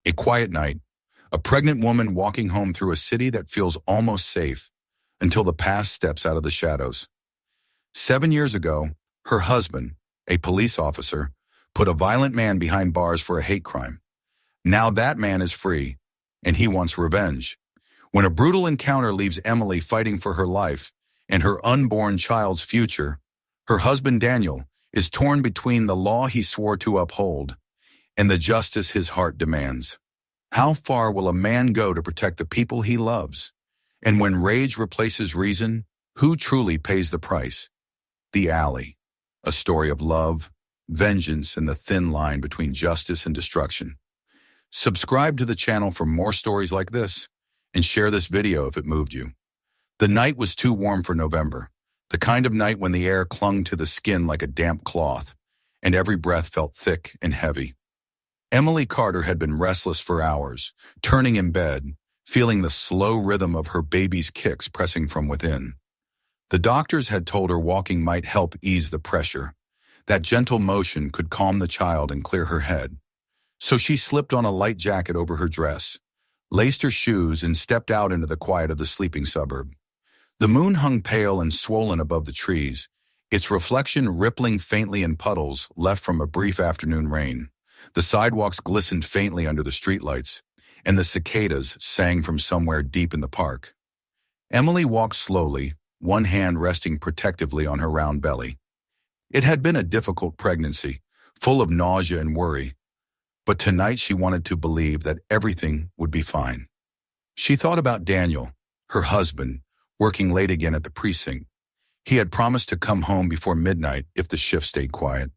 A quiet night, a pregnant woman walking home through a city that feels almost safe until the past steps out of the shadows. 7 years ago, her husband, a police officer, put a violent man behind bars for a hate crime. Now that man is free, and he wants revenge. When a brutal encounter leaves Emily fighting for her life and her unborn child's future, her husband Daniel is torn between the law he swore to uphold and the justice his heart demands. How far will a man go to protect the people he loves? And when rage replaces reason, who truly pays the price? The Alley, a story of love, vengeance, and the thin line between justice and destruction. Subscribe to the channel for more stories like this, and share this video if it moved you. The night was too warm for November, the kind of night when the air clung to the skin like a damp cloth, and every breath felt thick and heavy. Emily Carter had been restless for hours, turning in bed, feeling the slow rhythm of her baby's kicks pressing from within. The doctors had told her walking might help ease the pressure. That gentle motion could calm the child and clear her head. So she slipped on a light jacket over her dress, laced her shoes, and stepped out into the quiet of the sleeping suburb. The moon hung pale and swollen above the trees, its reflection rippling faintly in puddles left from a brief afternoon rain. The sidewalks glistened faintly under the streetlights, and the cicadas sang from somewhere deep in the park. Emily walked slowly, one hand resting protectively on her round belly. It had been a difficult pregnancy, full of nausea and worry, but tonight she wanted to believe that everything would be fine. She thought about Daniel, her husband, working late again at the precinct. He had promised to come home before midnight if the shift stayed quiet.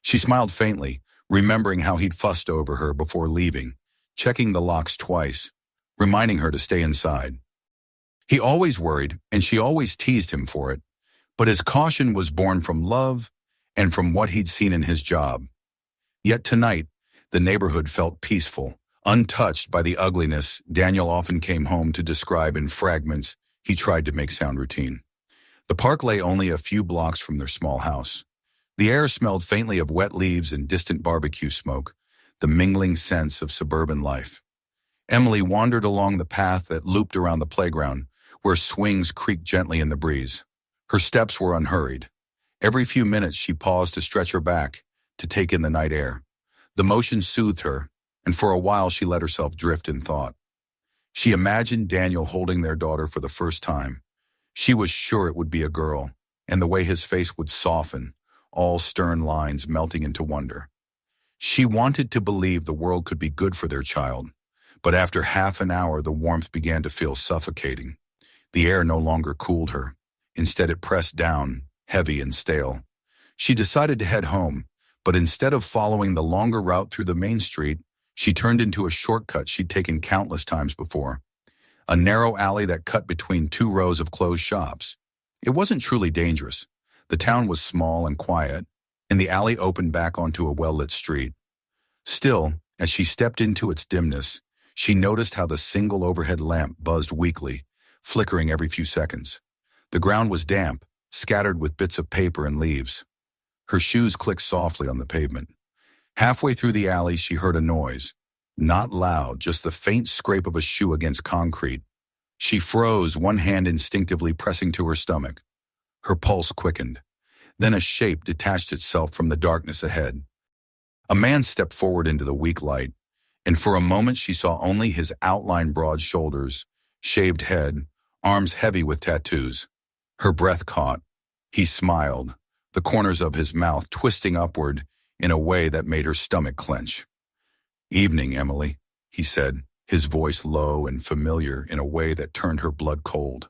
She smiled faintly, remembering how he'd fussed over her before leaving, checking the locks twice, reminding her to stay inside. He always worried, and she always teased him for it, but his caution was born from love and from what he'd seen in his job. Yet tonight, the neighborhood felt peaceful, untouched by the ugliness Daniel often came home to describe in fragments he tried to make sound routine. The park lay only a few blocks from their small house. The air smelled faintly of wet leaves and distant barbecue smoke, the mingling scents of suburban life. Emily wandered along the path that looped around the playground, where swings creaked gently in the breeze. Her steps were unhurried. Every few minutes she paused to stretch her back, to take in the night air. The motion soothed her, and for a while she let herself drift in thought. She imagined Daniel holding their daughter for the first time. She was sure it would be a girl, and the way his face would soften, all stern lines melting into wonder. She wanted to believe the world could be good for their child, but after half an hour the warmth began to feel suffocating. The air no longer cooled her. Instead it pressed down, heavy and stale. She decided to head home, but instead of following the longer route through the main street, she turned into a shortcut she'd taken countless times before. A narrow alley that cut between two rows of closed shops. It wasn't truly dangerous. The town was small and quiet, and the alley opened back onto a well-lit street. Still, as she stepped into its dimness, she noticed how the single overhead lamp buzzed weakly, flickering every few seconds. The ground was damp, scattered with bits of paper and leaves. Her shoes clicked softly on the pavement. Halfway through the alley, she heard a noise. Not loud, just the faint scrape of a shoe against concrete. She froze, one hand instinctively pressing to her stomach. Her pulse quickened. Then a shape detached itself from the darkness ahead. A man stepped forward into the weak light, and for a moment she saw only his outlined broad shoulders, shaved head, arms heavy with tattoos. Her breath caught. He smiled, the corners of his mouth twisting upward in a way that made her stomach clench. "Evening, Emily," he said, his voice low and familiar in a way that turned her blood cold.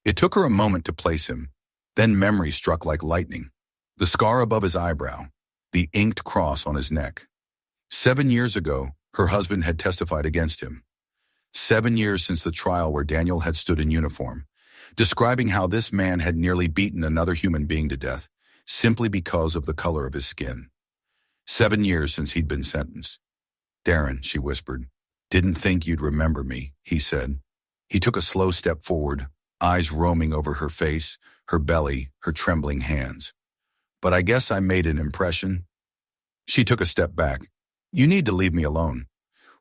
It took her a moment to place him. Then memory struck like lightning. The scar above his eyebrow, the inked cross on his neck. 7 years ago, her husband had testified against him. 7 years since the trial where Daniel had stood in uniform, describing how this man had nearly beaten another human being to death, simply because of the color of his skin. 7 years since he'd been sentenced. "Darren," she whispered. "Didn't think you'd remember me," he said. He took a slow step forward, eyes roaming over her face, her belly, her trembling hands. "But I guess I made an impression." She took a step back. "You need to leave me alone.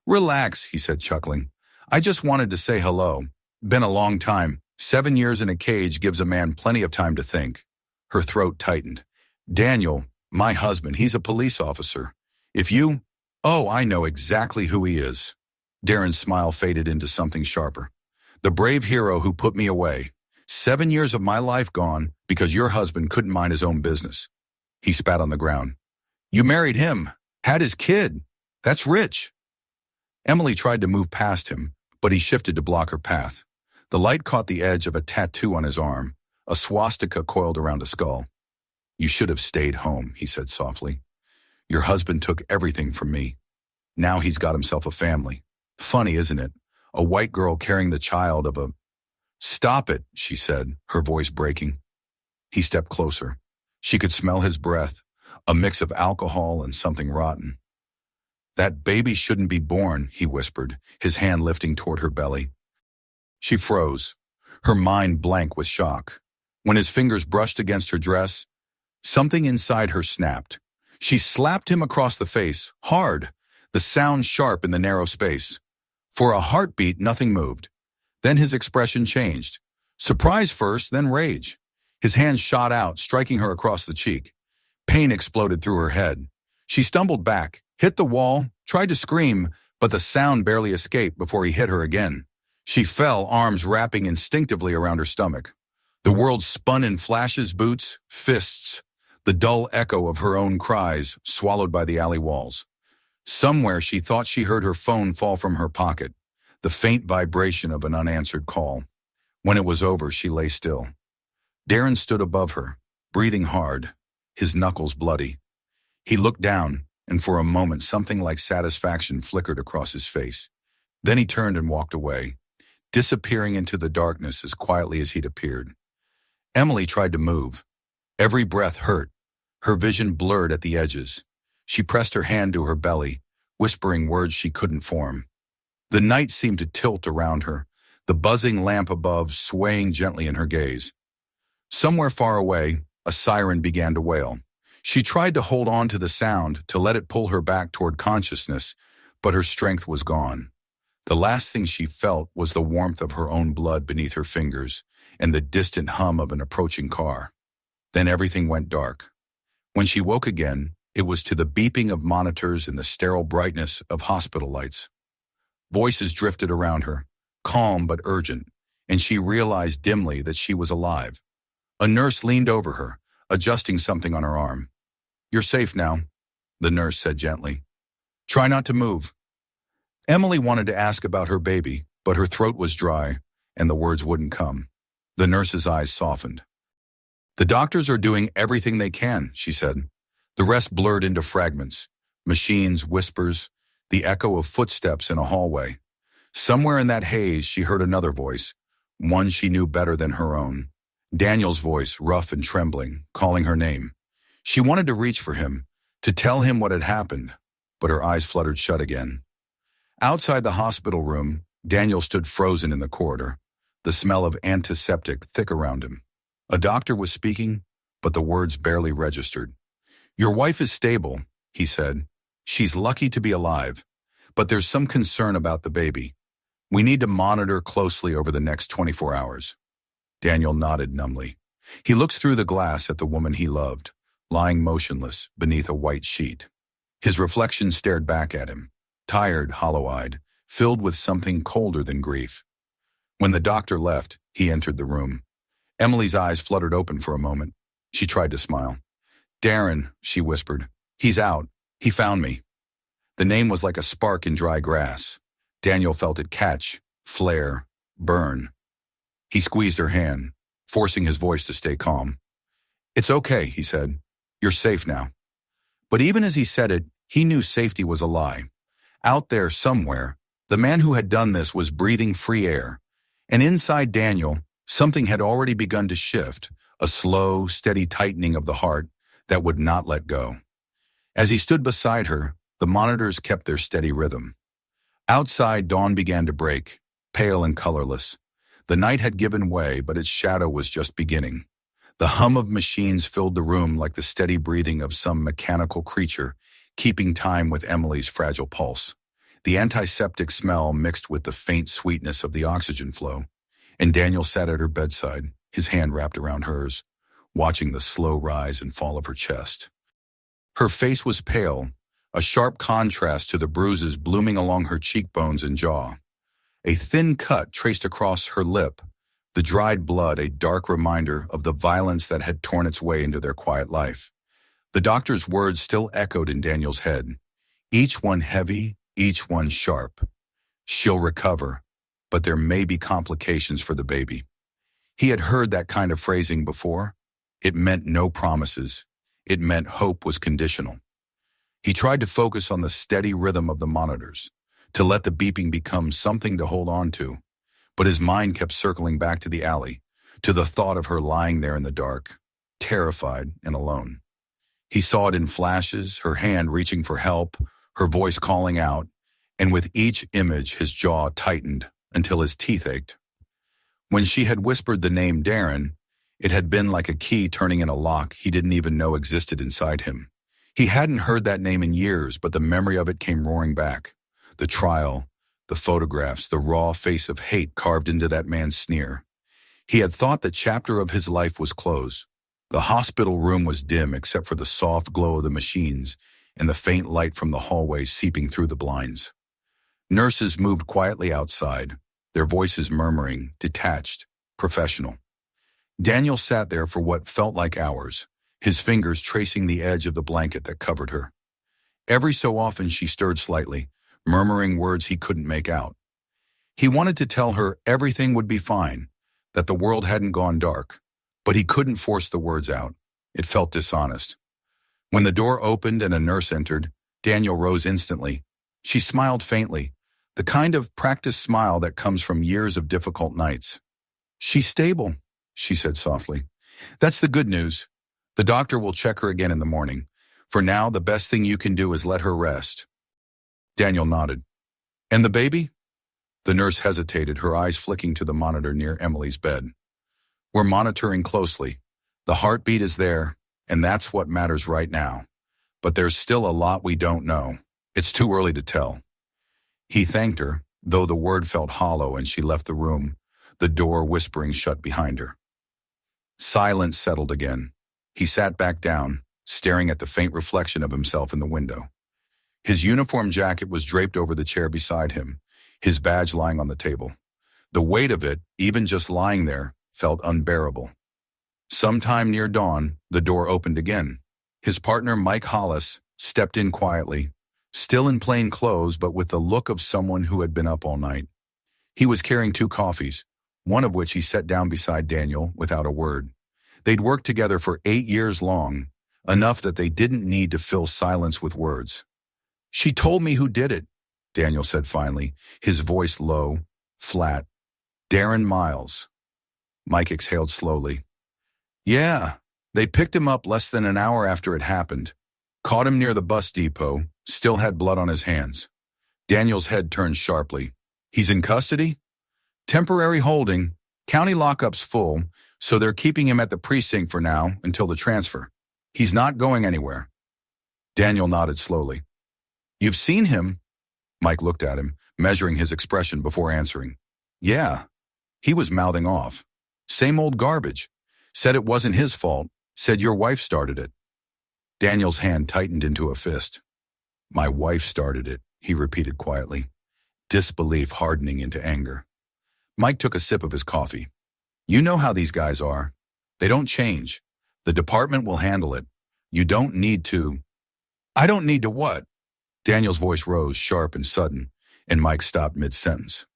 Relax, he said, chuckling. I just wanted to say hello. Been a long time. 7 years in a cage gives a man plenty of time to think. Her throat tightened. Daniel, my husband, he's a police officer. If you... Oh, I know exactly who he is. Darren's smile faded into something sharper. The brave hero who put me away. 7 years of my life gone because your husband couldn't mind his own business. He spat on the ground. You married him, had his kid. That's rich. Emily tried to move past him, but he shifted to block her path. The light caught the edge of a tattoo on his arm, a swastika coiled around a skull. You should have stayed home, he said softly. Your husband took everything from me. Now he's got himself a family. Funny, isn't it? A white girl carrying the child of a... Stop it, she said, her voice breaking. He stepped closer. She could smell his breath, a mix of alcohol and something rotten. That baby shouldn't be born, he whispered, his hand lifting toward her belly. She froze, her mind blank with shock. When his fingers brushed against her dress, something inside her snapped. She slapped him across the face, hard, the sound sharp in the narrow space. For a heartbeat, nothing moved. Then his expression changed. Surprise first, then rage. His hand shot out, striking her across the cheek. Pain exploded through her head. She stumbled back, hit the wall, tried to scream, but the sound barely escaped before he hit her again. She fell, arms wrapping instinctively around her stomach. The world spun in flashes, boots, fists, the dull echo of her own cries swallowed by the alley walls. Somewhere she thought she heard her phone fall from her pocket, the faint vibration of an unanswered call. When it was over, she lay still. Darren stood above her, breathing hard, his knuckles bloody. He looked down, and for a moment something like satisfaction flickered across his face. Then he turned and walked away, disappearing into the darkness as quietly as he'd appeared. Emily tried to move. Every breath hurt. Her vision blurred at the edges. She pressed her hand to her belly, whispering words she couldn't form. The night seemed to tilt around her, the buzzing lamp above swaying gently in her gaze. Somewhere far away, a siren began to wail. She tried to hold on to the sound, to let it pull her back toward consciousness, but her strength was gone. The last thing she felt was the warmth of her own blood beneath her fingers and the distant hum of an approaching car. Then everything went dark. When she woke again, it was to the beeping of monitors and the sterile brightness of hospital lights. Voices drifted around her, calm but urgent, and she realized dimly that she was alive. A nurse leaned over her, adjusting something on her arm. You're safe now, the nurse said gently. Try not to move. Emily wanted to ask about her baby, but her throat was dry, and the words wouldn't come. The nurse's eyes softened. The doctors are doing everything they can, she said. The rest blurred into fragments, machines, whispers, the echo of footsteps in a hallway. Somewhere in that haze, she heard another voice, one she knew better than her own. Daniel's voice, rough and trembling, calling her name. She wanted to reach for him, to tell him what had happened, but her eyes fluttered shut again. Outside the hospital room, Daniel stood frozen in the corridor, the smell of antiseptic thick around him. A doctor was speaking, but the words barely registered. Your wife is stable, he said. She's lucky to be alive, but there's some concern about the baby. We need to monitor closely over the next 24 hours. Daniel nodded numbly. He looked through the glass at the woman he loved, lying motionless beneath a white sheet. His reflection stared back at him, tired, hollow-eyed, filled with something colder than grief. When the doctor left, he entered the room. Emily's eyes fluttered open for a moment. She tried to smile. Darren, she whispered. He's out. He found me. The name was like a spark in dry grass. Daniel felt it catch, flare, burn. He squeezed her hand, forcing his voice to stay calm. It's okay, he said. You're safe now. But even as he said it, he knew safety was a lie. Out there somewhere, the man who had done this was breathing free air. And inside Daniel, something had already begun to shift, a slow, steady tightening of the heart that would not let go. As he stood beside her, the monitors kept their steady rhythm. Outside, dawn began to break, pale and colorless. The night had given way, but its shadow was just beginning. The hum of machines filled the room like the steady breathing of some mechanical creature, keeping time with Emily's fragile pulse. The antiseptic smell mixed with the faint sweetness of the oxygen flow, and Daniel sat at her bedside, his hand wrapped around hers, watching the slow rise and fall of her chest. Her face was pale, a sharp contrast to the bruises blooming along her cheekbones and jaw. A thin cut traced across her lip, the dried blood a dark reminder of the violence that had torn its way into their quiet life. The doctor's words still echoed in Daniel's head, each one heavy, each one sharp. She'll recover, but there may be complications for the baby. He had heard that kind of phrasing before. It meant no promises. It meant hope was conditional. He tried to focus on the steady rhythm of the monitors, to let the beeping become something to hold on to, but his mind kept circling back to the alley, to the thought of her lying there in the dark, terrified and alone. He saw it in flashes, her hand reaching for help, her voice calling out, and with each image his jaw tightened until his teeth ached. When she had whispered the name Darren, it had been like a key turning in a lock he didn't even know existed inside him. He hadn't heard that name in years, but the memory of it came roaring back. The trial, the photographs, the raw face of hate carved into that man's sneer. He had thought the chapter of his life was closed. The hospital room was dim except for the soft glow of the machines and the faint light from the hallway seeping through the blinds. Nurses moved quietly outside, their voices murmuring, detached, professional. Daniel sat there for what felt like hours, his fingers tracing the edge of the blanket that covered her. Every so often she stirred slightly, murmuring words he couldn't make out. He wanted to tell her everything would be fine, that the world hadn't gone dark, but he couldn't force the words out. It felt dishonest. When the door opened and a nurse entered, Daniel rose instantly. She smiled faintly, the kind of practiced smile that comes from years of difficult nights. "She's stable," she said softly. "That's the good news. The doctor will check her again in the morning. For now, the best thing you can do is let her rest." Daniel nodded. "And the baby?" The nurse hesitated, her eyes flicking to the monitor near Emily's bed. "We're monitoring closely. The heartbeat is there, and that's what matters right now. But there's still a lot we don't know. It's too early to tell." He thanked her, though the word felt hollow, and she left the room, the door whispering shut behind her. Silence settled again. He sat back down, staring at the faint reflection of himself in the window. His uniform jacket was draped over the chair beside him, his badge lying on the table. The weight of it, even just lying there, felt unbearable. Sometime near dawn, the door opened again. His partner, Mike Hollis, stepped in quietly, still in plain clothes but with the look of someone who had been up all night. He was carrying 2 coffees, one of which he set down beside Daniel without a word. They'd worked together for 8 years long, enough that they didn't need to fill silence with words. "She told me who did it," Daniel said finally, his voice low, flat. "Darren Miles." Mike exhaled slowly. "Yeah, they picked him up less than an hour after it happened. Caught him near the bus depot, still had blood on his hands." Daniel's head turned sharply. "He's in custody?" "Temporary holding. County lockup's full, so they're keeping him at the precinct for now until the transfer. He's not going anywhere." Daniel nodded slowly. "You've seen him?" Mike looked at him, measuring his expression before answering. "Yeah." He was mouthing off. "Same old garbage. Said it wasn't his fault. Said your wife started it." Daniel's hand tightened into a fist. "My wife started it," he repeated quietly, disbelief hardening into anger. Mike took a sip of his coffee. "You know how these guys are. They don't change. The department will handle it. You don't need to." "I don't need to what?" Daniel's voice rose, sharp and sudden, and Mike stopped mid-sentence.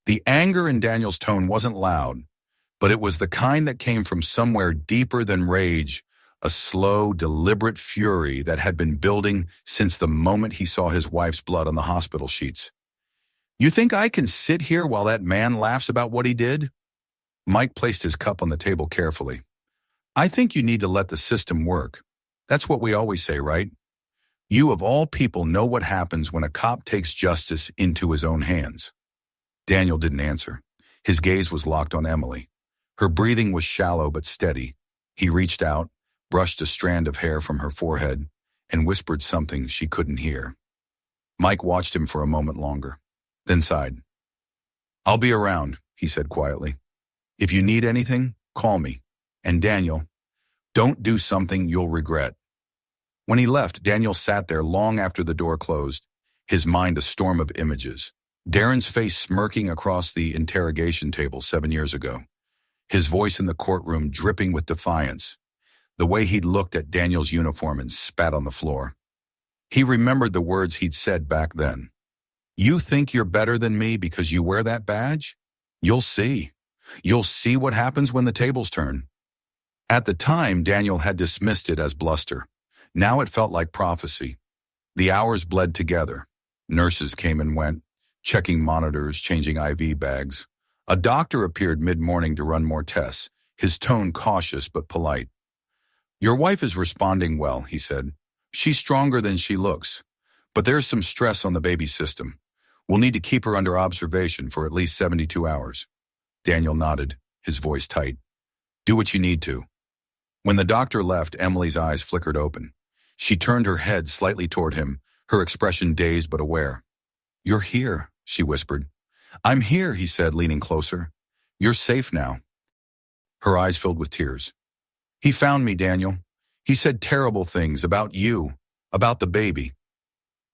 The anger in Daniel's tone wasn't loud, but it was the kind that came from somewhere deeper than rage, a slow, deliberate fury that had been building since the moment he saw his wife's blood on the hospital sheets. "You think I can sit here while that man laughs about what he did?" Mike placed his cup on the table carefully. "I think you need to let the system work. That's what we always say, right? You of all people know what happens when a cop takes justice into his own hands." Daniel didn't answer. His gaze was locked on Emily. Her breathing was shallow but steady. He reached out, brushed a strand of hair from her forehead, and whispered something she couldn't hear. Mike watched him for a moment longer, then sighed. "I'll be around," he said quietly. "If you need anything, call me. And Daniel, don't do something you'll regret." When he left, Daniel sat there long after the door closed, his mind a storm of images. Darren's face smirking across the interrogation table 7 years ago, his voice in the courtroom dripping with defiance, the way he'd looked at Daniel's uniform and spat on the floor. He remembered the words he'd said back then. "You think you're better than me because you wear that badge? You'll see. You'll see what happens when the tables turn." At the time, Daniel had dismissed it as bluster. Now it felt like prophecy. The hours bled together. Nurses came and went, checking monitors, changing IV bags. A doctor appeared mid-morning to run more tests, his tone cautious but polite. "Your wife is responding well," he said. "She's stronger than she looks, but there's some stress on the baby system. We'll need to keep her under observation for at least 72 hours. Daniel nodded, his voice tight. "Do what you need to." When the doctor left, Emily's eyes flickered open. She turned her head slightly toward him, her expression dazed but aware. "You're here," she whispered. "I'm here," he said, leaning closer. "You're safe now." Her eyes filled with tears. "He found me, Daniel. He said terrible things about you, about the baby."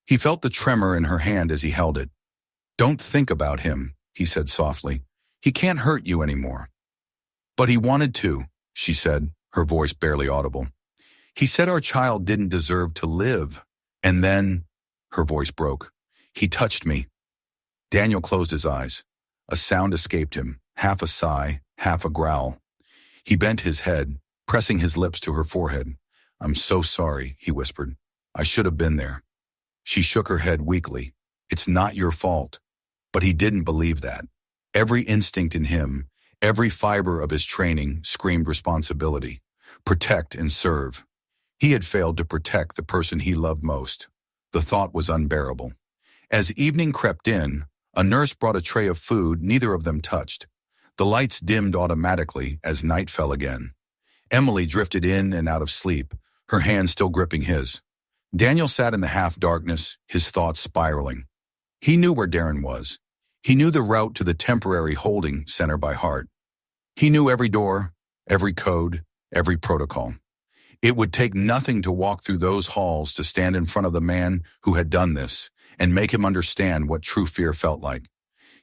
He felt the tremor in her hand as he held it. "Don't think about him," he said softly. "He can't hurt you anymore." "But he wanted to," she said, her voice barely audible. "He said our child didn't deserve to live. And then," her voice broke, "he touched me." Daniel closed his eyes. A sound escaped him, half a sigh, half a growl. He bent his head, pressing his lips to her forehead. "I'm so sorry," he whispered. "I should have been there." She shook her head weakly. "It's not your fault." But he didn't believe that. Every instinct in him, every fiber of his training screamed responsibility. Protect and serve. He had failed to protect the person he loved most. The thought was unbearable. As evening crept in, a nurse brought a tray of food neither of them touched. The lights dimmed automatically as night fell again. Emily drifted in and out of sleep, her hand still gripping his. Daniel sat in the half-darkness, his thoughts spiraling. He knew where Darren was. He knew the route to the temporary holding center by heart. He knew every door, every code, every protocol. It would take nothing to walk through those halls to stand in front of the man who had done this and make him understand what true fear felt like.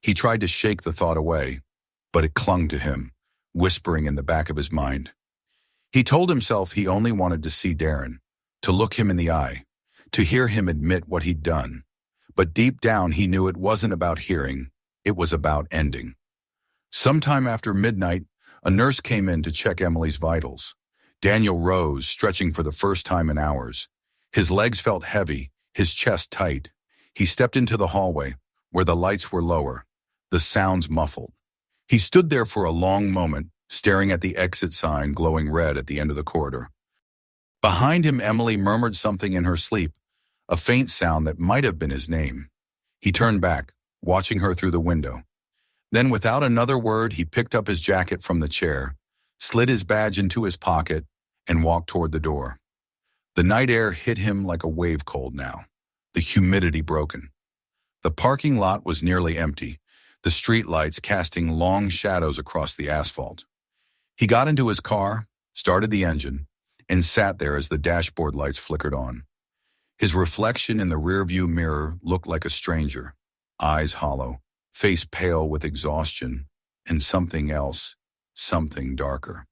He tried to shake the thought away, but it clung to him, whispering in the back of his mind. He told himself he only wanted to see Darren, to look him in the eye, to hear him admit what he'd done. But deep down he knew it wasn't about hearing, it was about ending. Sometime after midnight, a nurse came in to check Emily's vitals. Daniel rose, stretching for the first time in hours. His legs felt heavy, his chest tight. He stepped into the hallway, where the lights were lower, the sounds muffled. He stood there for a long moment, staring at the exit sign glowing red at the end of the corridor. Behind him, Emily murmured something in her sleep, a faint sound that might have been his name. He turned back, watching her through the window. Then, without another word, he picked up his jacket from the chair, slid his badge into his pocket, and walked toward the door. The night air hit him like a wave cold now, the humidity broken. The parking lot was nearly empty, the street lights casting long shadows across the asphalt. He got into his car, started the engine, and sat there as the dashboard lights flickered on. His reflection in the rearview mirror looked like a stranger, eyes hollow, face pale with exhaustion, and something else, something darker.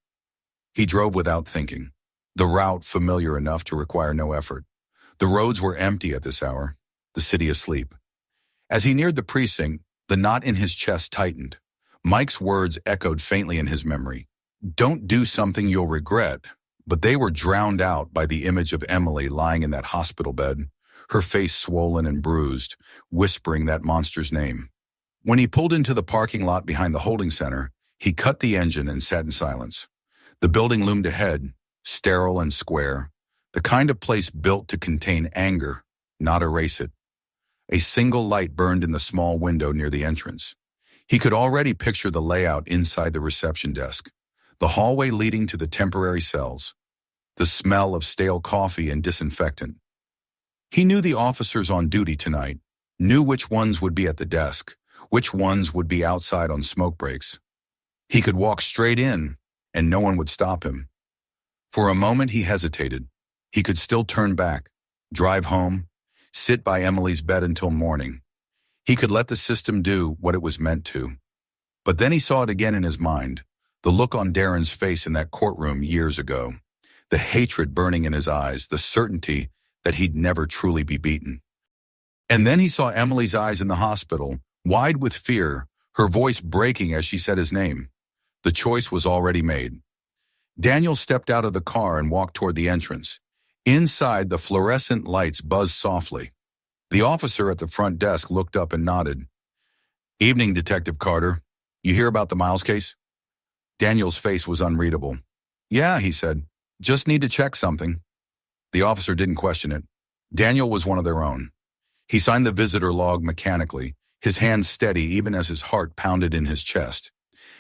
He drove without thinking, the route familiar enough to require no effort. The roads were empty at this hour, the city asleep. As he neared the precinct, the knot in his chest tightened. Mike's words echoed faintly in his memory. "Don't do something you'll regret," but they were drowned out by the image of Emily lying in that hospital bed, her face swollen and bruised, whispering that monster's name. When he pulled into the parking lot behind the holding center, he cut the engine and sat in silence. The building loomed ahead, sterile and square, the kind of place built to contain anger, not erase it. A single light burned in the small window near the entrance. He could already picture the layout inside the reception desk, the hallway leading to the temporary cells, the smell of stale coffee and disinfectant. He knew the officers on duty tonight, knew which ones would be at the desk, which ones would be outside on smoke breaks. He could walk straight in, and no one would stop him. For a moment he hesitated. He could still turn back, drive home, sit by Emily's bed until morning. He could let the system do what it was meant to. But then he saw it again in his mind, the look on Darren's face in that courtroom years ago, the hatred burning in his eyes, the certainty that he'd never truly be beaten. And then he saw Emily's eyes in the hospital, wide with fear, her voice breaking as she said his name. The choice was already made. Daniel stepped out of the car and walked toward the entrance. Inside, the fluorescent lights buzzed softly. The officer at the front desk looked up and nodded. "Evening, Detective Carter. You hear about the Miles case?" Daniel's face was unreadable. "Yeah," he said. "Just need to check something." The officer didn't question it. Daniel was one of their own. He signed the visitor log mechanically, his hands steady even as his heart pounded in his chest.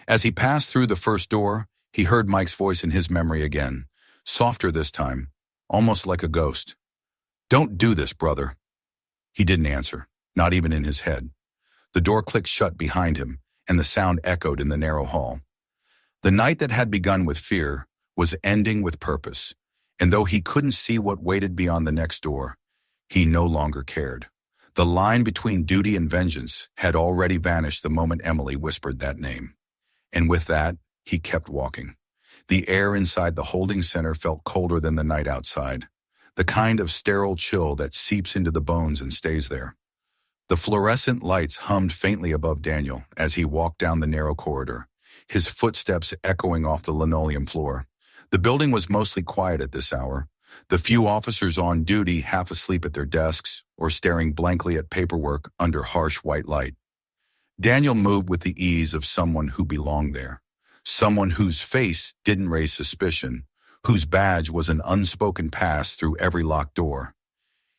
As he passed through the first door, he heard Mike's voice in his memory again, softer this time, almost like a ghost. "Don't do this, brother." He didn't answer, not even in his head. The door clicked shut behind him, and the sound echoed in the narrow hall. The night that had begun with fear was ending with purpose, and though he couldn't see what waited beyond the next door, he no longer cared. The line between duty and vengeance had already vanished the moment Emily whispered that name. And with that, he kept walking. The air inside the holding center felt colder than the night outside, the kind of sterile chill that seeps into the bones and stays there. The fluorescent lights hummed faintly above Daniel as he walked down the narrow corridor, his footsteps echoing off the linoleum floor. The building was mostly quiet at this hour, the few officers on duty half asleep at their desks or staring blankly at paperwork under harsh white light. Daniel moved with the ease of someone who belonged there, someone whose face didn't raise suspicion, whose badge was an unspoken pass through every locked door.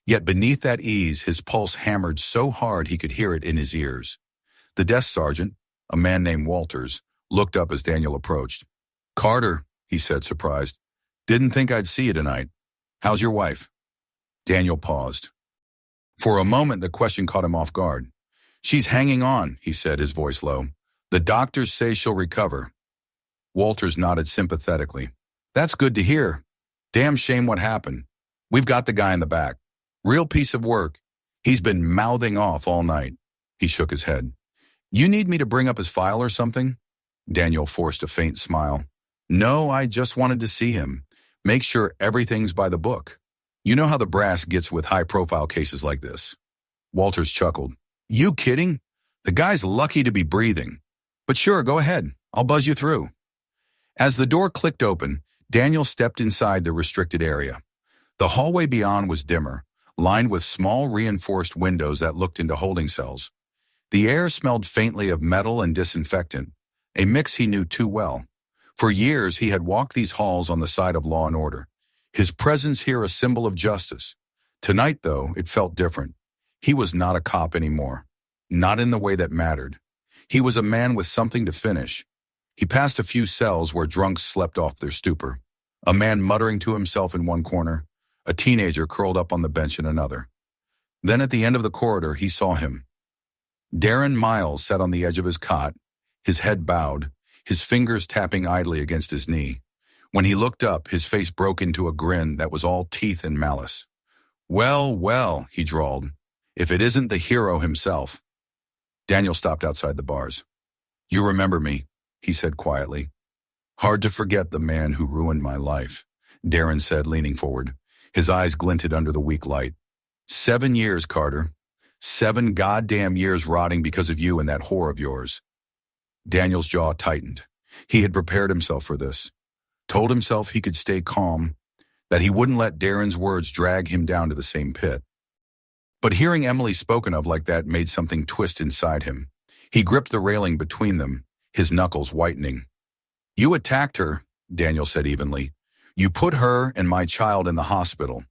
Yet beneath that ease, his pulse hammered so hard he could hear it in his ears. The desk sergeant, a man named Walters, looked up as Daniel approached. "Carter," he said, surprised. "Didn't think I'd see you tonight. How's your wife?" Daniel paused. For a moment, the question caught him off guard. "She's hanging on," he said, his voice low. "The doctors say she'll recover." Walters nodded sympathetically. "That's good to hear. Damn shame what happened. We've got the guy in the back. Real piece of work. He's been mouthing off all night." He shook his head. "You need me to bring up his file or something?" Daniel forced a faint smile. "No, I just wanted to see him. Make sure everything's by the book. You know how the brass gets with high-profile cases like this." Walters chuckled. "You kidding? The guy's lucky to be breathing. But sure, go ahead. I'll buzz you through." As the door clicked open, Daniel stepped inside the restricted area. The hallway beyond was dimmer, lined with small reinforced windows that looked into holding cells. The air smelled faintly of metal and disinfectant, a mix he knew too well. For years, he had walked these halls on the side of law and order, his presence here a symbol of justice. Tonight, though, it felt different. He was not a cop anymore, not in the way that mattered. He was a man with something to finish. He passed a few cells where drunks slept off their stupor, a man muttering to himself in one corner, a teenager curled up on the bench in another. Then at the end of the corridor, he saw him. Darren Miles sat on the edge of his cot, his head bowed, his fingers tapping idly against his knee. When he looked up, his face broke into a grin that was all teeth and malice. "Well, well," he drawled, "if it isn't the hero himself." Daniel stopped outside the bars. "You remember me," he said quietly. "Hard to forget the man who ruined my life," Darren said, leaning forward. His eyes glinted under the weak light. 7 years, Carter. 7 goddamn years rotting because of you and that whore of yours." Daniel's jaw tightened. He had prepared himself for this, told himself he could stay calm, that he wouldn't let Darren's words drag him down to the same pit. But hearing Emily spoken of like that made something twist inside him. He gripped the railing between them, his knuckles whitening. "You attacked her," Daniel said evenly. "You put her and my child in the hospital."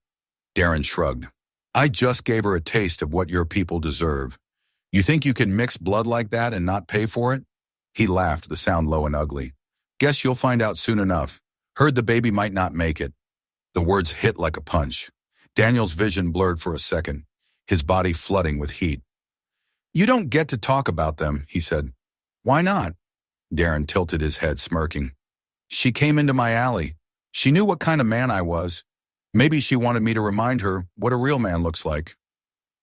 Darren shrugged. "I just gave her a taste of what your people deserve. You think you can mix blood like that and not pay for it?" He laughed, the sound low and ugly. "Guess you'll find out soon enough. Heard the baby might not make it." The words hit like a punch. Daniel's vision blurred for a second, his body flooding with heat. You don't get to talk about them, he said. Why not? Darren tilted his head, smirking. She came into my alley. She knew what kind of man I was. Maybe she wanted me to remind her what a real man looks like.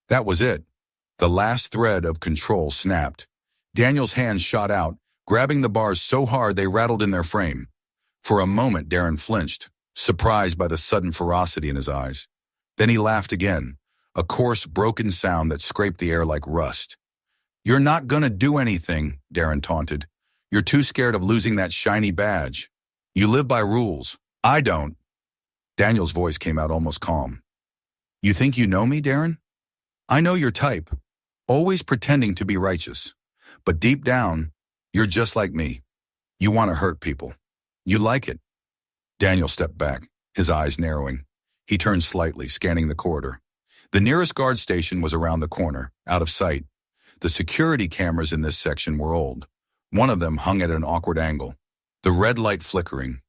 That was it. The last thread of control snapped. Daniel's hands shot out, grabbing the bars so hard they rattled in their frame. For a moment, Darren flinched, surprised by the sudden ferocity in his eyes. Then he laughed again, a coarse, broken sound that scraped the air like rust. You're not gonna do anything, Darren taunted. You're too scared of losing that shiny badge. You live by rules. I don't. Daniel's voice came out almost calm. You think you know me, Darren? I know your type, always pretending to be righteous. But deep down, you're just like me. You want to hurt people. You like it. Daniel stepped back, his eyes narrowing. He turned slightly, scanning the corridor. The nearest guard station was around the corner, out of sight. The security cameras in this section were old. One of them hung at an awkward angle, the red light flickering.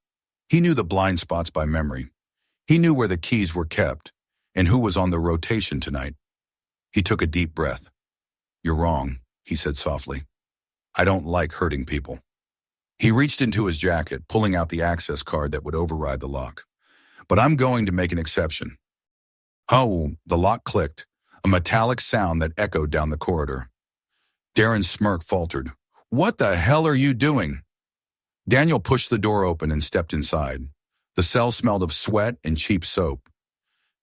He knew the blind spots by memory. He knew where the keys were kept and who was on the rotation tonight. He took a deep breath. You're wrong, he said softly. I don't like hurting people. He reached into his jacket, pulling out the access card that would override the lock. But I'm going to make an exception. Oh, the lock clicked, a metallic sound that echoed down the corridor. Darren's smirk faltered. What the hell are you doing? Daniel pushed the door open and stepped inside. The cell smelled of sweat and cheap soap.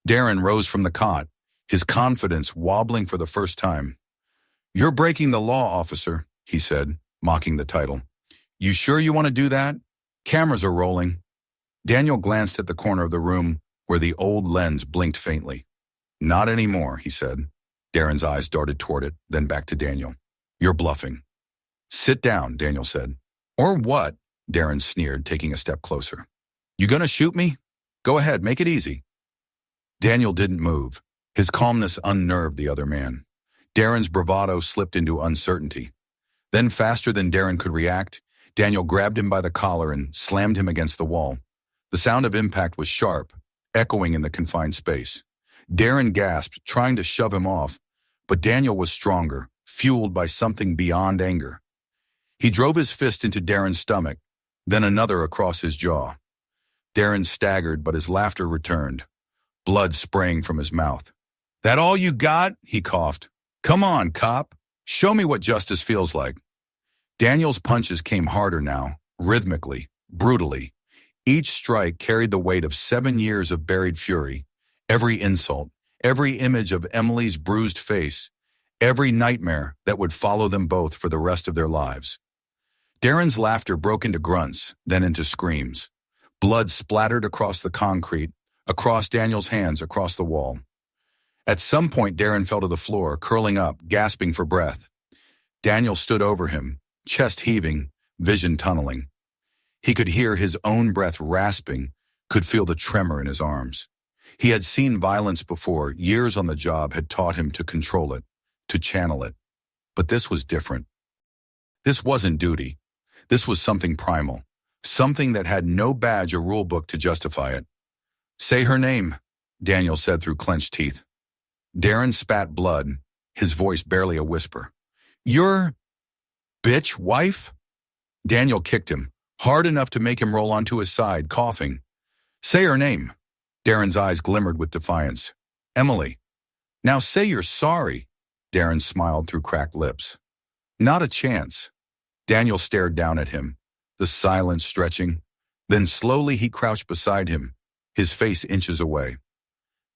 Darren rose from the cot, his confidence wobbling for the first time. You're breaking the law, officer, he said, mocking the title. You sure you want to do that? Cameras are rolling. Daniel glanced at the corner of the room where the old lens blinked faintly. Not anymore, he said. Darren's eyes darted toward it, then back to Daniel. You're bluffing. Sit down, Daniel said. Or what? Darren sneered, taking a step closer. You gonna shoot me? Go ahead, make it easy. Daniel didn't move. His calmness unnerved the other man. Darren's bravado slipped into uncertainty. Then, faster than Darren could react, Daniel grabbed him by the collar and slammed him against the wall. The sound of impact was sharp, echoing in the confined space. Darren gasped, trying to shove him off, but Daniel was stronger, fueled by something beyond anger. He drove his fist into Darren's stomach, then another across his jaw. Darren staggered, but his laughter returned, blood spraying from his mouth. That all you got? He coughed. Come on, cop. Show me what justice feels like. Daniel's punches came harder now, rhythmically, brutally. Each strike carried the weight of 7 years of buried fury. Every insult, every image of Emily's bruised face, every nightmare that would follow them both for the rest of their lives. Darren's laughter broke into grunts, then into screams. Blood splattered across the concrete, across Daniel's hands, across the wall. At some point, Darren fell to the floor, curling up, gasping for breath. Daniel stood over him, chest heaving, vision tunneling. He could hear his own breath rasping, could feel the tremor in his arms. He had seen violence before. Years on the job had taught him to control it, to channel it. But this was different. This wasn't duty. This was something primal, something that had no badge or rule book to justify it. Say her name, Daniel said through clenched teeth. Darren spat blood, his voice barely a whisper. Your bitch wife? Daniel kicked him, hard enough to make him roll onto his side, coughing. Say her name. Darren's eyes glimmered with defiance. Emily. Now say you're sorry. Darren smiled through cracked lips. Not a chance. Daniel stared down at him, the silence stretching. Then slowly he crouched beside him, his face inches away.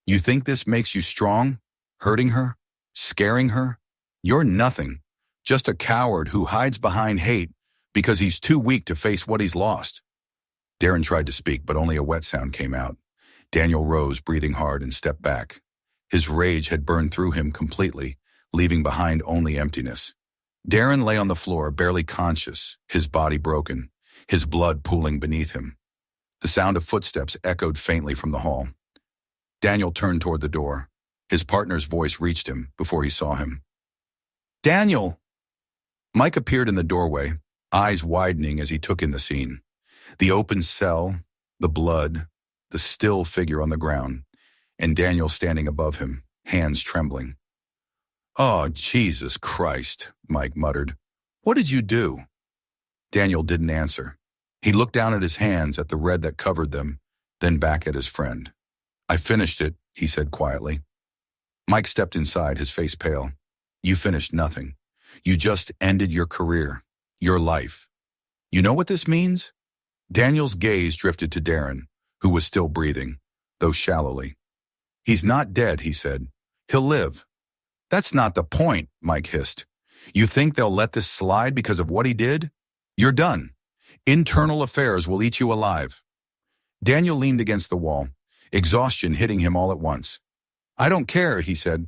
You think this makes you strong? Hurting her? Scaring her? You're nothing. Just a coward who hides behind hate because he's too weak to face what he's lost. Darren tried to speak, but only a wet sound came out. Daniel rose, breathing hard, and stepped back. His rage had burned through him completely, leaving behind only emptiness. Darren lay on the floor, barely conscious, his body broken, his blood pooling beneath him. The sound of footsteps echoed faintly from the hall. Daniel turned toward the door. His partner's voice reached him before he saw him. Daniel! Mike appeared in the doorway, eyes widening as he took in the scene. The open cell, the blood, the still figure on the ground, and Daniel standing above him, hands trembling. Oh, Jesus Christ, Mike muttered. What did you do? Daniel didn't answer. He looked down at his hands, at the red that covered them, then back at his friend. I finished it, he said quietly. Mike stepped inside, his face pale. You finished nothing. You just ended your career, your life. You know what this means? Daniel's gaze drifted to Darren, who was still breathing, though shallowly. He's not dead, he said. He'll live. That's not the point, Mike hissed. You think they'll let this slide because of what he did? You're done. Internal affairs will eat you alive. Daniel leaned against the wall, exhaustion hitting him all at once. I don't care, he said.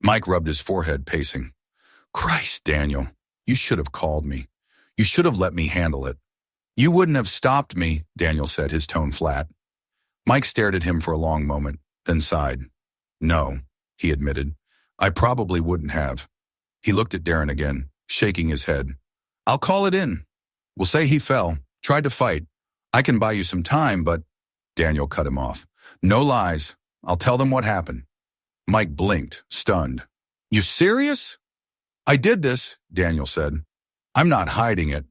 Mike rubbed his forehead, pacing. Christ, Daniel, you should have called me. You should have let me handle it. You wouldn't have stopped me, Daniel said, his tone flat. Mike stared at him for a long moment, then sighed. No, he admitted. I probably wouldn't have. He looked at Darren again, shaking his head. I'll call it in. We'll say he fell, tried to fight. I can buy you some time, but... Daniel cut him off. No lies. I'll tell them what happened. Mike blinked, stunned. You serious? I did this, Daniel said. I'm not hiding it.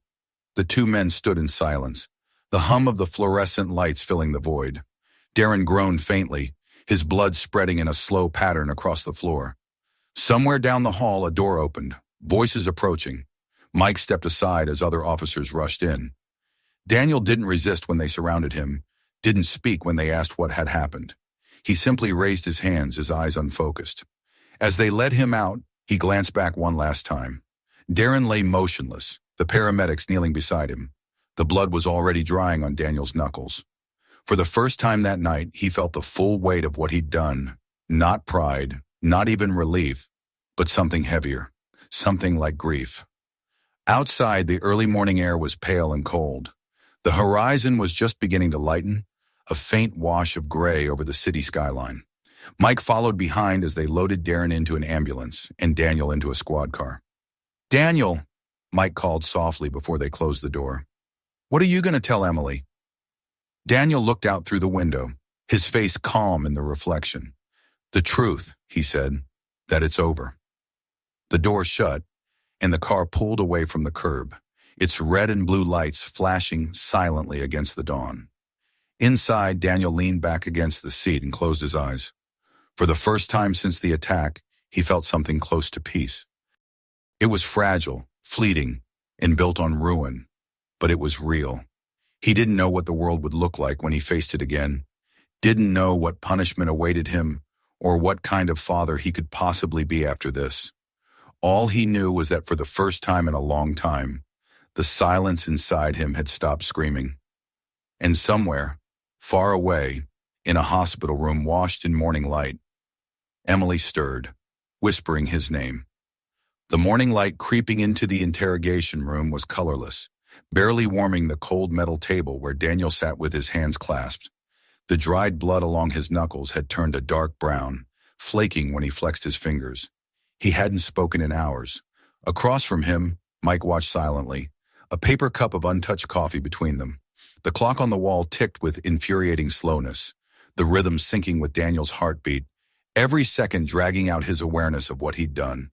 The two men stood in silence, the hum of the fluorescent lights filling the void. Darren groaned faintly, his blood spreading in a slow pattern across the floor. Somewhere down the hall, a door opened, voices approaching. Mike stepped aside as other officers rushed in. Daniel didn't resist when they surrounded him, didn't speak when they asked what had happened. He simply raised his hands, his eyes unfocused. As they led him out, he glanced back one last time. Darren lay motionless, the paramedics kneeling beside him. The blood was already drying on Daniel's knuckles. For the first time that night, he felt the full weight of what he'd done. Not pride, not even relief, but something heavier, something like grief. Outside, the early morning air was pale and cold. The horizon was just beginning to lighten, a faint wash of gray over the city skyline. Mike followed behind as they loaded Darren into an ambulance and Daniel into a squad car. Daniel, Mike called softly before they closed the door. What are you going to tell Emily? Daniel looked out through the window, his face calm in the reflection. The truth, he said, that it's over. The door shut, and the car pulled away from the curb, its red and blue lights flashing silently against the dawn. Inside, Daniel leaned back against the seat and closed his eyes. For the first time since the attack, he felt something close to peace. It was fragile, fleeting, and built on ruin, but it was real. He didn't know what the world would look like when he faced it again, didn't know what punishment awaited him, or what kind of father he could possibly be after this. All he knew was that for the first time in a long time, the silence inside him had stopped screaming. And somewhere, far away, in a hospital room washed in morning light, Emily stirred, whispering his name. The morning light creeping into the interrogation room was colorless, barely warming the cold metal table where Daniel sat with his hands clasped. The dried blood along his knuckles had turned a dark brown, flaking when he flexed his fingers. He hadn't spoken in hours. Across from him, Mike watched silently, a paper cup of untouched coffee between them. The clock on the wall ticked with infuriating slowness, the rhythm syncing with Daniel's heartbeat, every second dragging out his awareness of what he'd done.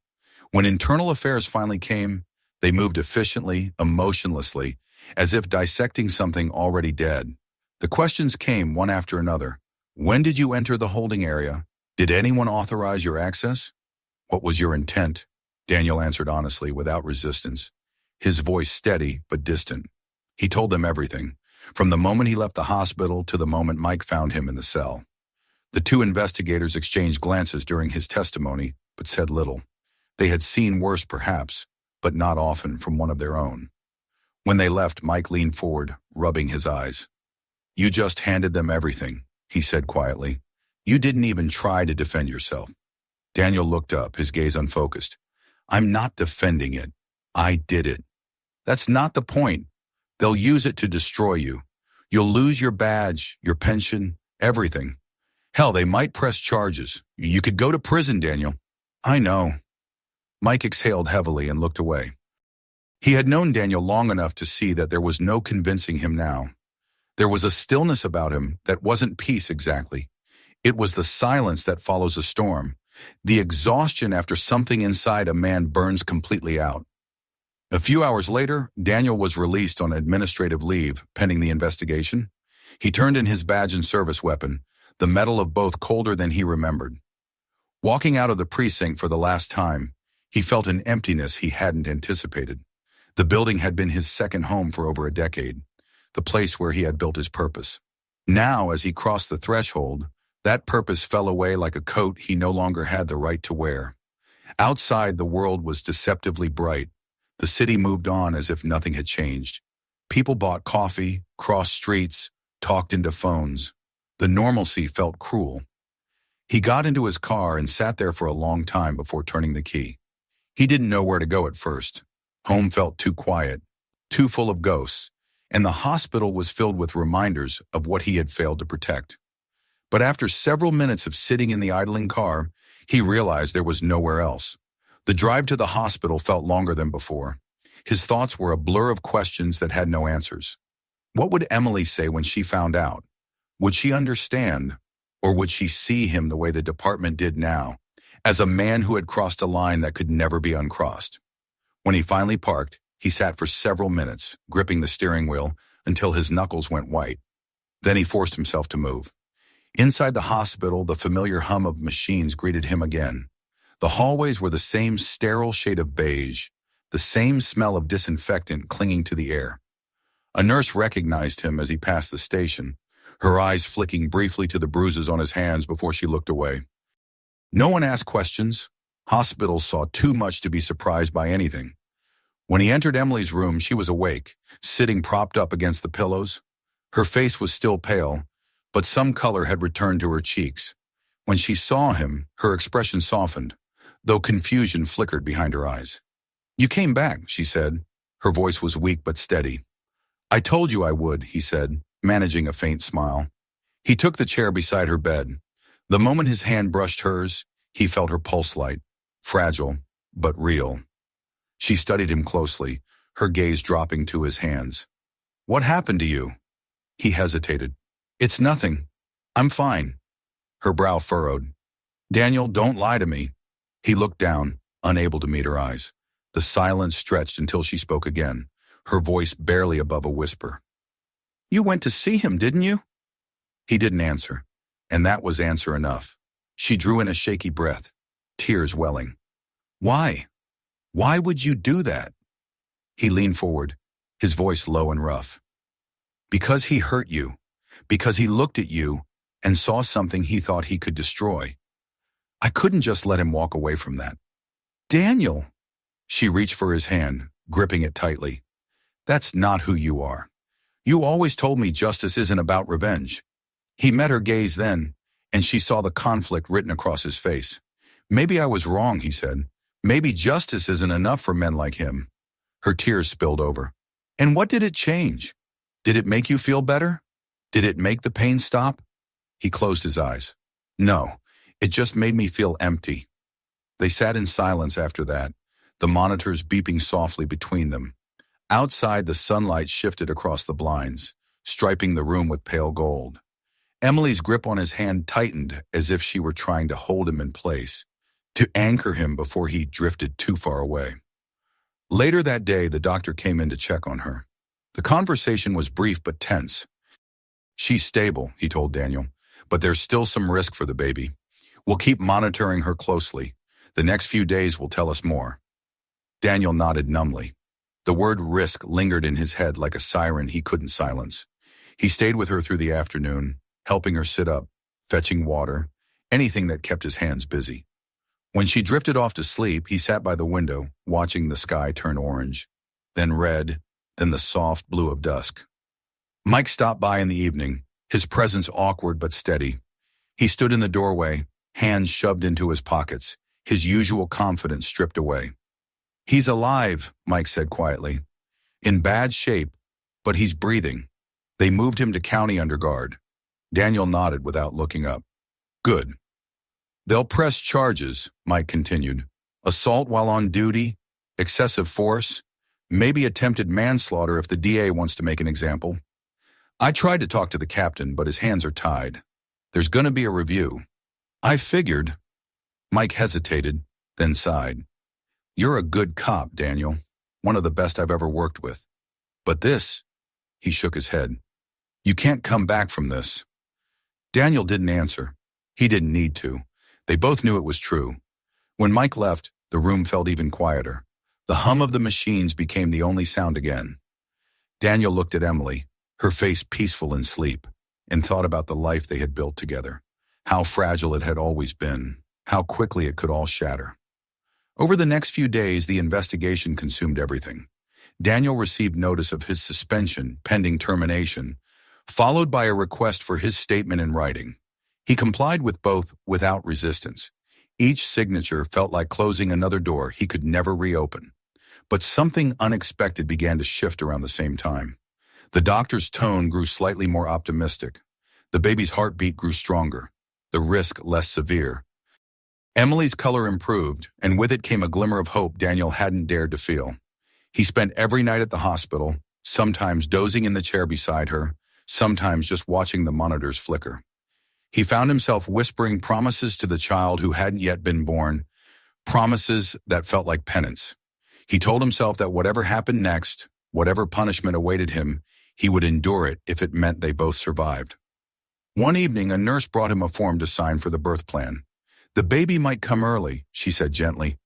When internal affairs finally came, they moved efficiently, emotionlessly, as if dissecting something already dead. The questions came one after another. When did you enter the holding area? Did anyone authorize your access? What was your intent? Daniel answered honestly, without resistance, his voice steady but distant. He told them everything, from the moment he left the hospital to the moment Mike found him in the cell. The two investigators exchanged glances during his testimony, but said little. They had seen worse perhaps, but not often from one of their own. When they left, Mike leaned forward, rubbing his eyes. You just handed them everything, he said quietly. You didn't even try to defend yourself. Daniel looked up, his gaze unfocused. I'm not defending it. I did it. That's not the point. They'll use it to destroy you. You'll lose your badge, your pension, everything. Hell, they might press charges. You could go to prison, Daniel. I know. Mike exhaled heavily and looked away. He had known Daniel long enough to see that there was no convincing him now. There was a stillness about him that wasn't peace exactly. It was the silence that follows a storm, The exhaustion after something inside a man burns completely out. A few hours later, Daniel was released on administrative leave pending the investigation. He turned in his badge and service weapon, the metal of both colder than he remembered. Walking out of the precinct for the last time, he felt an emptiness he hadn't anticipated. The building had been his second home for over a decade, the place where he had built his purpose. Now, as he crossed the threshold, that purpose fell away like a coat he no longer had the right to wear. Outside, the world was deceptively bright. The city moved on as if nothing had changed. People bought coffee, crossed streets, talked into phones. The normalcy felt cruel. He got into his car and sat there for a long time before turning the key. He didn't know where to go at first. Home felt too quiet, too full of ghosts, and the hospital was filled with reminders of what he had failed to protect. But after several minutes of sitting in the idling car, he realized there was nowhere else. The drive to the hospital felt longer than before. His thoughts were a blur of questions that had no answers. What would Emily say when she found out? Would she understand, or would she see him the way the department did now, as a man who had crossed a line that could never be uncrossed? When he finally parked, he sat for several minutes, gripping the steering wheel until his knuckles went white. Then he forced himself to move. Inside the hospital, the familiar hum of machines greeted him again. The hallways were the same sterile shade of beige, the same smell of disinfectant clinging to the air. A nurse recognized him as he passed the station, her eyes flicking briefly to the bruises on his hands before she looked away. No one asked questions. Hospitals saw too much to be surprised by anything. When he entered Emily's room, she was awake, sitting propped up against the pillows. Her face was still pale, but some color had returned to her cheeks. When she saw him, her expression softened, though confusion flickered behind her eyes. "You came back," she said. Her voice was weak but steady. "I told you I would," he said, managing a faint smile. He took the chair beside her bed. The moment his hand brushed hers, he felt her pulse light, fragile, but real. She studied him closely, her gaze dropping to his hands. "What happened to you?" He hesitated. "It's nothing. I'm fine." Her brow furrowed. "Daniel, don't lie to me." He looked down, unable to meet her eyes. The silence stretched until she spoke again, her voice barely above a whisper. "You went to see him, didn't you?" He didn't answer, and that was answer enough. She drew in a shaky breath, tears welling. "Why? Why would you do that?" He leaned forward, his voice low and rough. "Because he hurt you. Because he looked at you and saw something he thought he could destroy. I couldn't just let him walk away from that." "Daniel!" She reached for his hand, gripping it tightly. "That's not who you are. You always told me justice isn't about revenge." He met her gaze then, and she saw the conflict written across his face. "Maybe I was wrong," he said. "Maybe justice isn't enough for men like him." Her tears spilled over. "And what did it change? Did it make you feel better? Did it make the pain stop?" He closed his eyes. "No, it just made me feel empty." They sat in silence after that, the monitors beeping softly between them. Outside, the sunlight shifted across the blinds, striping the room with pale gold. Emily's grip on his hand tightened as if she were trying to hold him in place, to anchor him before he drifted too far away. Later that day, the doctor came in to check on her. The conversation was brief but tense. "She's stable," he told Daniel, "but there's still some risk for the baby. We'll keep monitoring her closely. The next few days will tell us more." Daniel nodded numbly. The word risk lingered in his head like a siren he couldn't silence. He stayed with her through the afternoon, helping her sit up, fetching water, anything that kept his hands busy. When she drifted off to sleep, he sat by the window, watching the sky turn orange, then red, then the soft blue of dusk. Mike stopped by in the evening, his presence awkward but steady. He stood in the doorway, hands shoved into his pockets, his usual confidence stripped away. "He's alive," Mike said quietly. "In bad shape, but he's breathing." They moved him to county under guard. Daniel nodded without looking up. "Good." "They'll press charges," Mike continued. "Assault while on duty, excessive force, maybe attempted manslaughter if the DA wants to make an example. I tried to talk to the captain, but his hands are tied. There's going to be a review." "I figured." Mike hesitated, then sighed. You're a good cop, Daniel. One of the best I've ever worked with. But this, he shook his head. You can't come back from this. Daniel didn't answer. He didn't need to. They both knew it was true. When Mike left, the room felt even quieter. The hum of the machines became the only sound again. Daniel looked at Emily, her face peaceful in sleep, and thought about the life they had built together, how fragile it had always been, how quickly it could all shatter. Over the next few days, the investigation consumed everything. Daniel received notice of his suspension pending termination, followed by a request for his statement in writing. He complied with both without resistance. Each signature felt like closing another door he could never reopen. But something unexpected began to shift around the same time. The doctor's tone grew slightly more optimistic. The baby's heartbeat grew stronger, the risk less severe. Emily's color improved, and with it came a glimmer of hope Daniel hadn't dared to feel. He spent every night at the hospital, sometimes dozing in the chair beside her, sometimes just watching the monitors flicker. He found himself whispering promises to the child who hadn't yet been born, promises that felt like penance. He told himself that whatever happened next, whatever punishment awaited him, he would endure it if it meant they both survived. One evening, a nurse brought him a form to sign for the birth plan. The baby might come early, she said gently,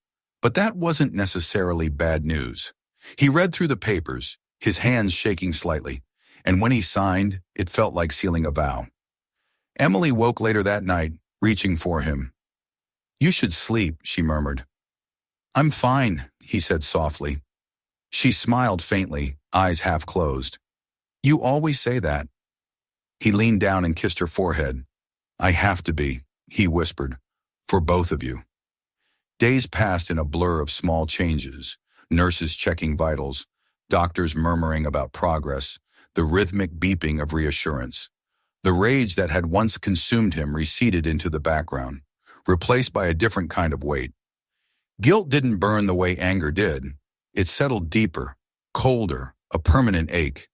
but that wasn't necessarily bad news. He read through the papers, his hands shaking slightly, and when he signed, it felt like sealing a vow. Emily woke later that night, reaching for him. You should sleep, she murmured. I'm fine, he said softly. She smiled faintly, eyes half closed. You always say that. He leaned down and kissed her forehead. I have to be, he whispered, for both of you. Days passed in a blur of small changes, nurses checking vitals, doctors murmuring about progress, the rhythmic beeping of reassurance. The rage that had once consumed him receded into the background, replaced by a different kind of weight. Guilt didn't burn the way anger did. It settled deeper, colder, a permanent ache.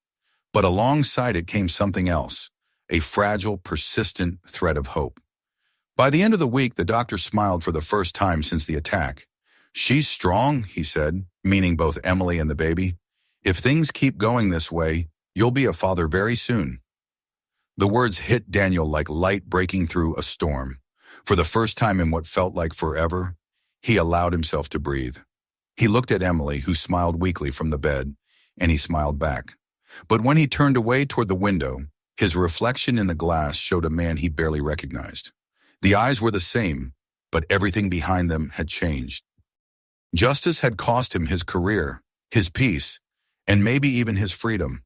But alongside it came something else, a fragile, persistent thread of hope. By the end of the week, the doctor smiled for the first time since the attack. She's strong, he said, meaning both Emily and the baby. If things keep going this way, you'll be a father very soon. The words hit Daniel like light breaking through a storm. For the first time in what felt like forever, he allowed himself to breathe. He looked at Emily, who smiled weakly from the bed, and he smiled back. But when he turned away toward the window, his reflection in the glass showed a man he barely recognized. The eyes were the same, but everything behind them had changed. Justice had cost him his career, his peace, and maybe even his freedom.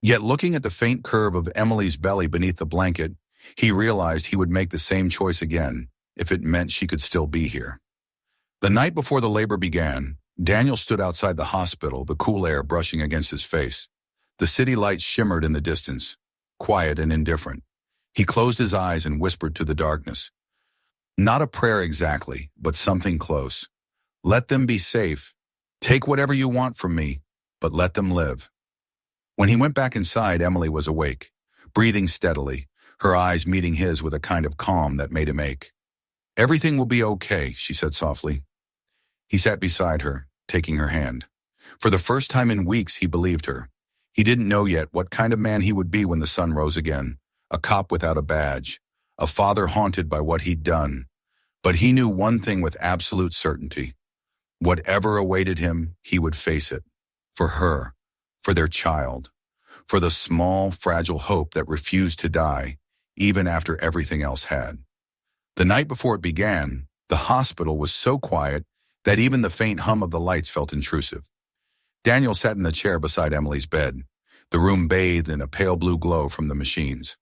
Yet looking at the faint curve of Emily's belly beneath the blanket, he realized he would make the same choice again if it meant she could still be here. The night before the labor began, Daniel stood outside the hospital, the cool air brushing against his face. The city lights shimmered in the distance, quiet and indifferent. He closed his eyes and whispered to the darkness. Not a prayer exactly, but something close. Let them be safe. Take whatever you want from me, but let them live. When he went back inside, Emily was awake, breathing steadily, her eyes meeting his with a kind of calm that made him ache. Everything will be okay, she said softly. He sat beside her, taking her hand. For the first time in weeks, he believed her. He didn't know yet what kind of man he would be when the sun rose again, a cop without a badge, a father haunted by what he'd done. But he knew one thing with absolute certainty. Whatever awaited him, he would face it. For her, for their child, for the small, fragile hope that refused to die, even after everything else had. The night before it began, the hospital was so quiet that even the faint hum of the lights felt intrusive. Daniel sat in the chair beside Emily's bed, the room bathed in a pale blue glow from the machines.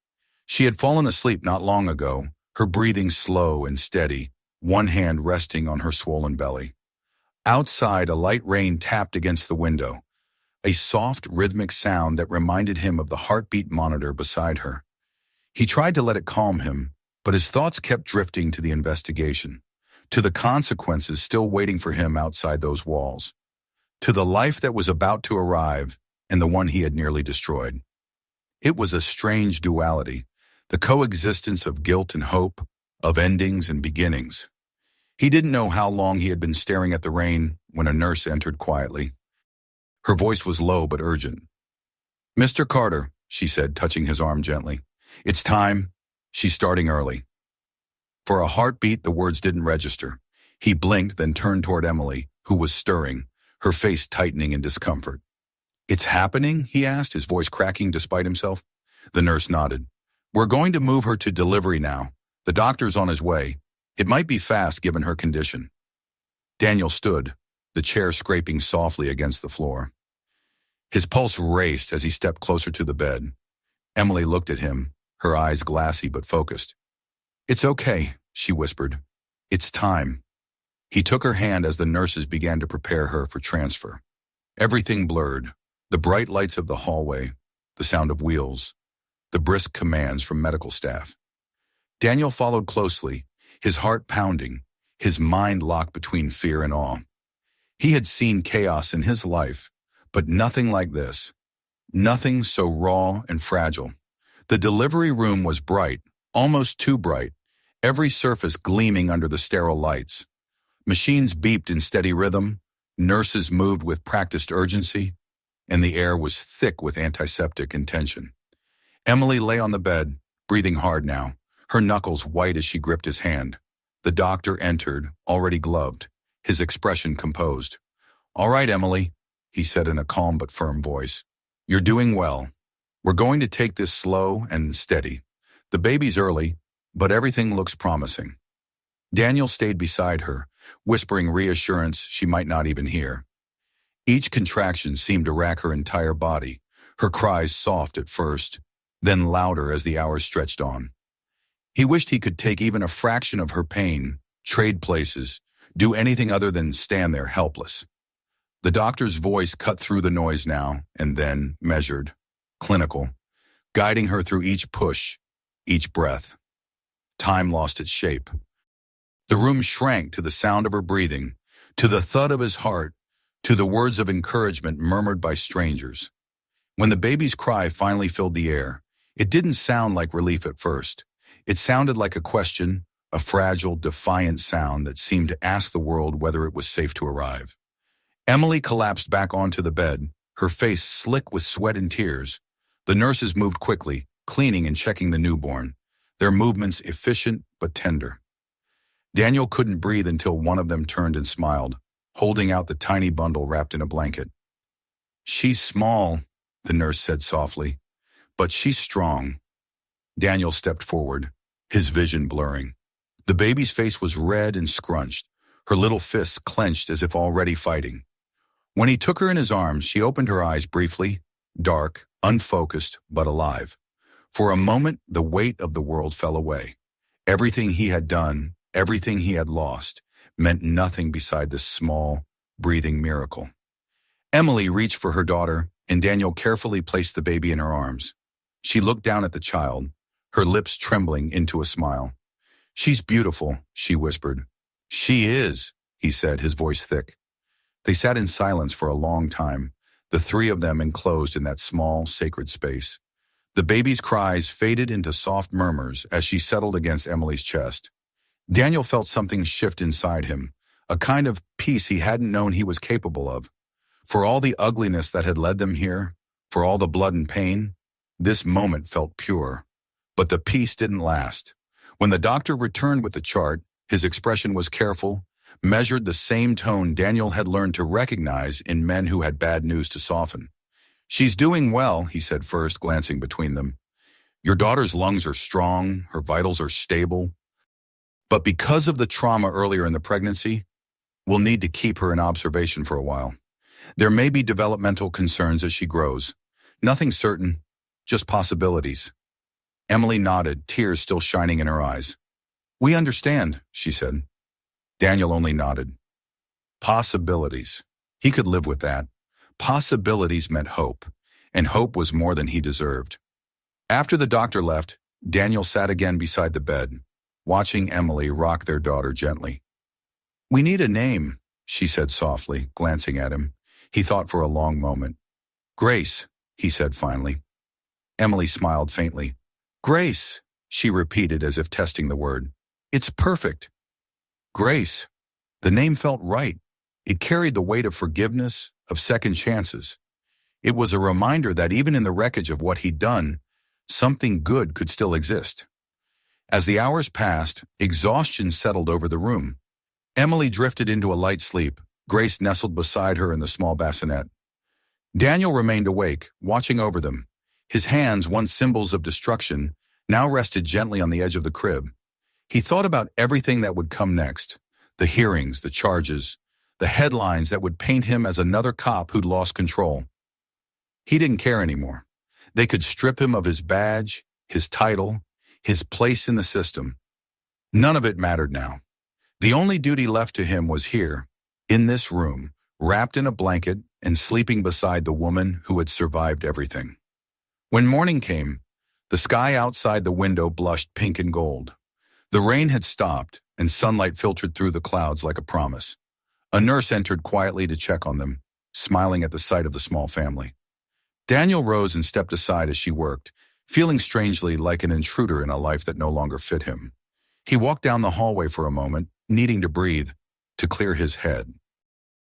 She had fallen asleep not long ago, her breathing slow and steady, one hand resting on her swollen belly. Outside, a light rain tapped against the window, a soft, rhythmic sound that reminded him of the heartbeat monitor beside her. He tried to let it calm him, but his thoughts kept drifting to the investigation, to the consequences still waiting for him outside those walls, to the life that was about to arrive and the one he had nearly destroyed. It was a strange duality, the coexistence of guilt and hope, of endings and beginnings. He didn't know how long he had been staring at the rain when a nurse entered quietly. Her voice was low but urgent. "Mr. Carter," she said, touching his arm gently. "It's time. She's starting early." For a heartbeat, the words didn't register. He blinked, then turned toward Emily, who was stirring, her face tightening in discomfort. "It's happening?" he asked, his voice cracking despite himself. The nurse nodded. "We're going to move her to delivery now. The doctor's on his way. It might be fast given her condition." Daniel stood, the chair scraping softly against the floor. His pulse raced as he stepped closer to the bed. Emily looked at him, her eyes glassy but focused. "It's okay," she whispered. "It's time." He took her hand as the nurses began to prepare her for transfer. Everything blurred, the bright lights of the hallway, the sound of wheels, the brisk commands from medical staff. Daniel followed closely, his heart pounding, his mind locked between fear and awe. He had seen chaos in his life, but nothing like this. Nothing so raw and fragile. The delivery room was bright, almost too bright, every surface gleaming under the sterile lights. Machines beeped in steady rhythm, nurses moved with practiced urgency, and the air was thick with antiseptic and tension. Emily lay on the bed, breathing hard now, her knuckles white as she gripped his hand. The doctor entered, already gloved, his expression composed. "All right, Emily," he said in a calm but firm voice. "You're doing well. We're going to take this slow and steady. The baby's early, but everything looks promising." Daniel stayed beside her, whispering reassurance she might not even hear. Each contraction seemed to rack her entire body, her cries soft at first, then louder as the hours stretched on. He wished he could take even a fraction of her pain, trade places, do anything other than stand there helpless. The doctor's voice cut through the noise now, and then measured, clinical, guiding her through each push, each breath. Time lost its shape. The room shrank to the sound of her breathing, to the thud of his heart, to the words of encouragement murmured by strangers. When the baby's cry finally filled the air, it didn't sound like relief at first. It sounded like a question, a fragile, defiant sound that seemed to ask the world whether it was safe to arrive. Emily collapsed back onto the bed, her face slick with sweat and tears. The nurses moved quickly, cleaning and checking the newborn, their movements efficient but tender. Daniel couldn't breathe until one of them turned and smiled, holding out the tiny bundle wrapped in a blanket. "She's small," the nurse said softly, "but she's strong." Daniel stepped forward, his vision blurring. The baby's face was red and scrunched, her little fists clenched as if already fighting. When he took her in his arms, she opened her eyes briefly, dark, unfocused, but alive. For a moment, the weight of the world fell away. Everything he had done, everything he had lost, meant nothing beside this small, breathing miracle. Emily reached for her daughter, and Daniel carefully placed the baby in her arms. She looked down at the child, her lips trembling into a smile. "She's beautiful," she whispered. "She is," he said, his voice thick. They sat in silence for a long time, the three of them enclosed in that small, sacred space. The baby's cries faded into soft murmurs as she settled against Emily's chest. Daniel felt something shift inside him, a kind of peace he hadn't known he was capable of. For all the ugliness that had led them here, for all the blood and pain, this moment felt pure. But the peace didn't last. When the doctor returned with the chart, his expression was careful, measured the same tone Daniel had learned to recognize in men who had bad news to soften. "She's doing well," he said first, glancing between them. "Your daughter's lungs are strong, her vitals are stable. But because of the trauma earlier in the pregnancy, we'll need to keep her in observation for a while. There may be developmental concerns as she grows. Nothing certain, just possibilities." Emily nodded, tears still shining in her eyes. "We understand," she said. Daniel only nodded. Possibilities. He could live with that. Possibilities meant hope, and hope was more than he deserved. After the doctor left, Daniel sat again beside the bed, watching Emily rock their daughter gently. "We need a name," she said softly, glancing at him. He thought for a long moment. "Grace," he said finally. Emily smiled faintly. "Grace," she repeated as if testing the word. "It's perfect." Grace. The name felt right. It carried the weight of forgiveness, of second chances. It was a reminder that even in the wreckage of what he'd done, something good could still exist. As the hours passed, exhaustion settled over the room. Emily drifted into a light sleep, Grace nestled beside her in the small bassinet. Daniel remained awake, watching over them. His hands, once symbols of destruction, now rested gently on the edge of the crib. He thought about everything that would come next, the hearings, the charges, the headlines that would paint him as another cop who'd lost control. He didn't care anymore. They could strip him of his badge, his title, his place in the system. None of it mattered now. The only duty left to him was here, in this room, wrapped in a blanket and sleeping beside the woman who had survived everything. When morning came, the sky outside the window blushed pink and gold. The rain had stopped, and sunlight filtered through the clouds like a promise. A nurse entered quietly to check on them, smiling at the sight of the small family. Daniel rose and stepped aside as she worked, feeling strangely like an intruder in a life that no longer fit him. He walked down the hallway for a moment, needing to breathe, to clear his head.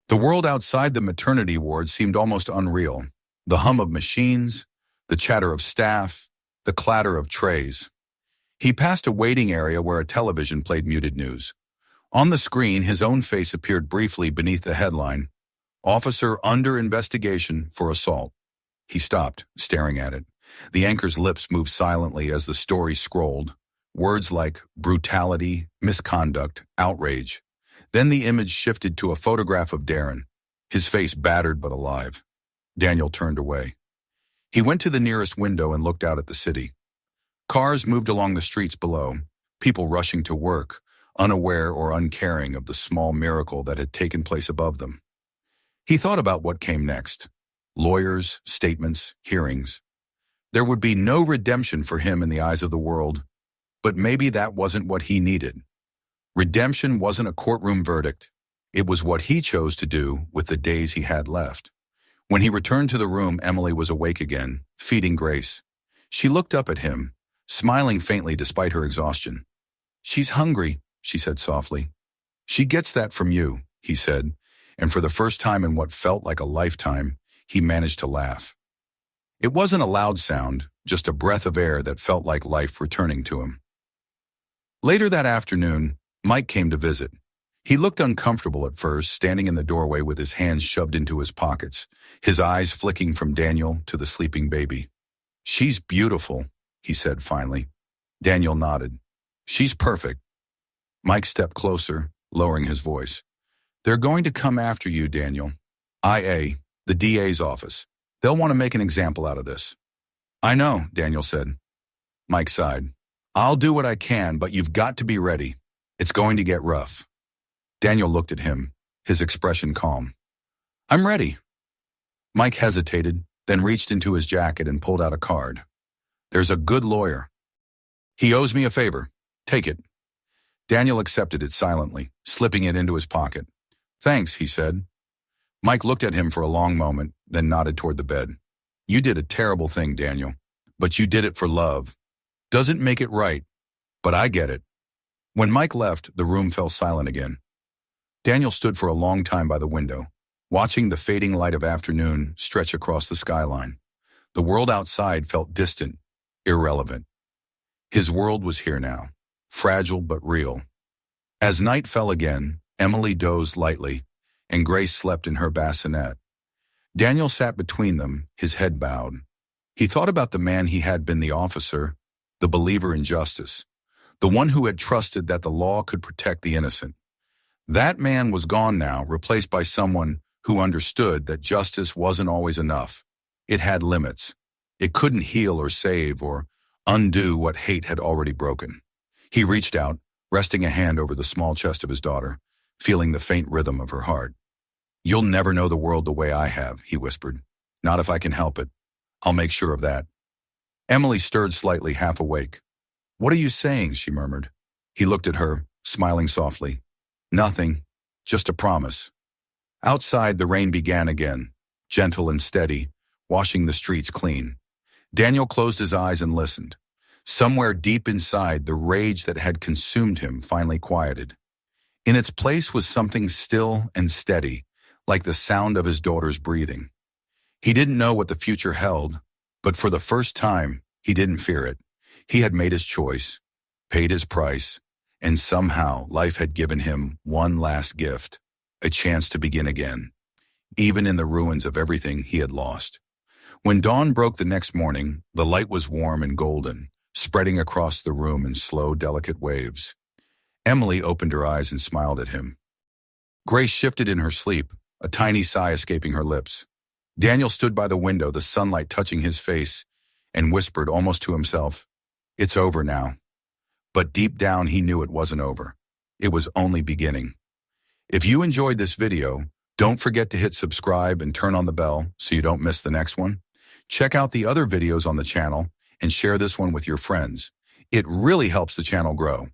The world outside the maternity ward seemed almost unreal. The hum of machines, the chatter of staff, the clatter of trays. He passed a waiting area where a television played muted news. On the screen, his own face appeared briefly beneath the headline, "Officer under investigation for assault." He stopped, staring at it. The anchor's lips moved silently as the story scrolled. Words like brutality, misconduct, outrage. Then the image shifted to a photograph of Darren, his face battered but alive. Daniel turned away. He went to the nearest window and looked out at the city. Cars moved along the streets below, people rushing to work, unaware or uncaring of the small miracle that had taken place above them. He thought about what came next. Lawyers, statements, hearings. There would be no redemption for him in the eyes of the world, but maybe that wasn't what he needed. Redemption wasn't a courtroom verdict. It was what he chose to do with the days he had left. When he returned to the room, Emily was awake again, feeding Grace. She looked up at him, smiling faintly despite her exhaustion. "She's hungry," she said softly. "She gets that from you," he said, and for the first time in what felt like a lifetime, he managed to laugh. It wasn't a loud sound, just a breath of air that felt like life returning to him. Later that afternoon, Mike came to visit. He looked uncomfortable at first, standing in the doorway with his hands shoved into his pockets, his eyes flicking from Daniel to the sleeping baby. "She's beautiful," he said finally. Daniel nodded. "She's perfect." Mike stepped closer, lowering his voice. "They're going to come after you, Daniel. IA, the DA's office. They'll want to make an example out of this." "I know," Daniel said. Mike sighed. "I'll do what I can, but you've got to be ready. It's going to get rough." Daniel looked at him, his expression calm. "I'm ready." Mike hesitated, then reached into his jacket and pulled out a card. "There's a good lawyer. He owes me a favor. Take it." Daniel accepted it silently, slipping it into his pocket. "Thanks," he said. Mike looked at him for a long moment, then nodded toward the bed. "You did a terrible thing, Daniel, but you did it for love. Doesn't make it right, but I get it." When Mike left, the room fell silent again. Daniel stood for a long time by the window, watching the fading light of afternoon stretch across the skyline. The world outside felt distant, irrelevant. His world was here now, fragile but real. As night fell again, Emily dozed lightly, and Grace slept in her bassinet. Daniel sat between them, his head bowed. He thought about the man he had been, the officer, the believer in justice, the one who had trusted that the law could protect the innocent. That man was gone now, replaced by someone who understood that justice wasn't always enough. It had limits. It couldn't heal or save or undo what hate had already broken. He reached out, resting a hand over the small chest of his daughter, feeling the faint rhythm of her heart. "You'll never know the world the way I have," he whispered. "Not if I can help it. I'll make sure of that." Emily stirred slightly, half awake. "What are you saying?" she murmured. He looked at her, smiling softly. "Nothing, just a promise." Outside, the rain began again, gentle and steady, washing the streets clean. Daniel closed his eyes and listened. Somewhere deep inside, the rage that had consumed him finally quieted. In its place was something still and steady, like the sound of his daughter's breathing. He didn't know what the future held, but for the first time, he didn't fear it. He had made his choice, paid his price, and somehow life had given him one last gift, a chance to begin again, even in the ruins of everything he had lost. When dawn broke the next morning, the light was warm and golden, spreading across the room in slow, delicate waves. Emily opened her eyes and smiled at him. Grace shifted in her sleep, a tiny sigh escaping her lips. Daniel stood by the window, the sunlight touching his face, and whispered almost to himself, "It's over now." But deep down he knew it wasn't over. It was only beginning. If you enjoyed this video, don't forget to hit subscribe and turn on the bell so you don't miss the next one. Check out the other videos on the channel and share this one with your friends. It really helps the channel grow.